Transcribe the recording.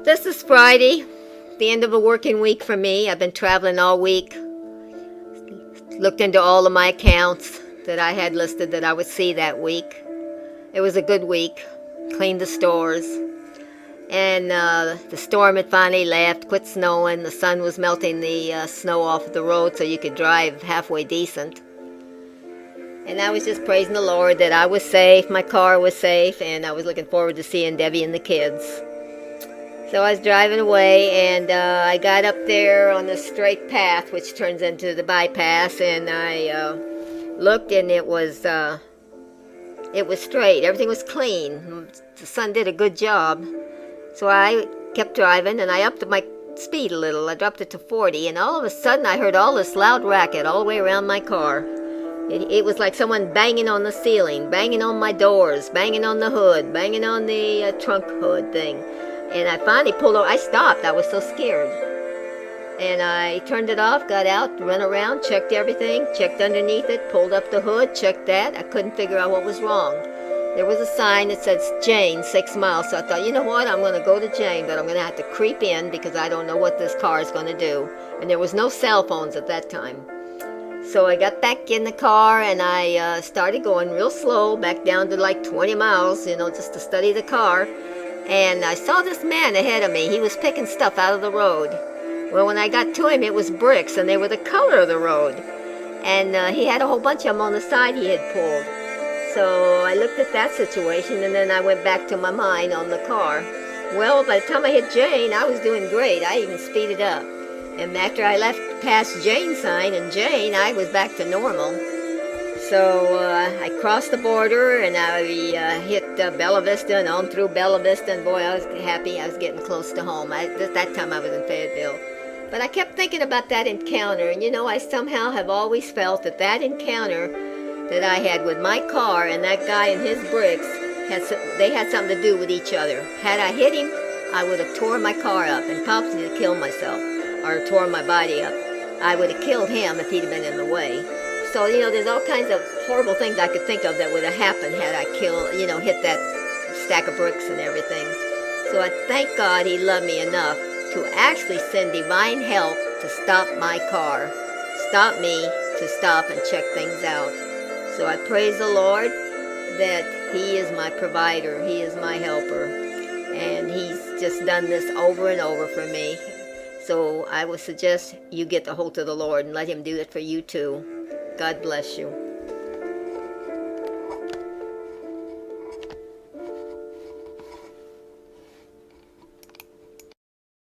This is Friday, the end of a working week for me. I've been traveling all week. Looked into all of my accounts that I had listed that I would see that week. It was a good week. Cleaned the stores. And the storm had finally left, quit snowing. The sun was melting the snow off the road so you could drive halfway decent. And I was just praising the Lord that I was safe, my car was safe, and I was looking forward to seeing Debbie and the kids. So I was driving away, and I got up there on the straight path, which turns into the bypass, and I looked, and it was straight. Everything was clean. The sun did a good job. So I kept driving, and I upped my speed a little. I dropped it to 40, and all of a sudden I heard all this loud racket all the way around my car. It was like someone banging on the ceiling, banging on my doors, banging on the hood, banging on the trunk hood thing. And I finally pulled over. I stopped. I was so scared. And I turned it off, got out, ran around, checked everything, checked underneath it, pulled up the hood, checked that. I couldn't figure out what was wrong. There was a sign that said Jane, 6 miles. So I thought, you know what, I'm going to go to Jane, but I'm going to have to creep in because I don't know what this car is going to do. And there was no cell phones at that time. So I got back in the car, and I started going real slow, back down to like 20 miles, just to study the car. And I saw this man ahead of me. He was picking stuff out of the road. Well, when I got to him, it was bricks, and they were the color of the road. And he had a whole bunch of them on the side he had pulled. So I looked at that situation, and then I went back to my mind on the car. Well, by the time I hit Jane, I was doing great. I even speeded up. And after I left past Jane's sign and Jane, I was back to normal. So I crossed the border, and I hit Bella Vista and on through Bella Vista, and boy, I was happy. I was getting close to home. At that time I was in Fayetteville. But I kept thinking about that encounter, and I somehow have always felt that encounter that I had with my car and that guy and his bricks, they had something to do with each other. Had I hit him, I would have tore my car up and possibly killed myself, or tore my body up. I would have killed him if he'd have been in the way. So, there's all kinds of horrible things I could think of that would have happened had I hit that stack of bricks and everything. So I thank God he loved me enough to actually send divine help to stop my car, stop me to stop and check things out. So I praise the Lord that he is my provider, he is my helper, and he's just done this over and over for me. So I would suggest you get the hold of the Lord and let him do it for you too. God bless you.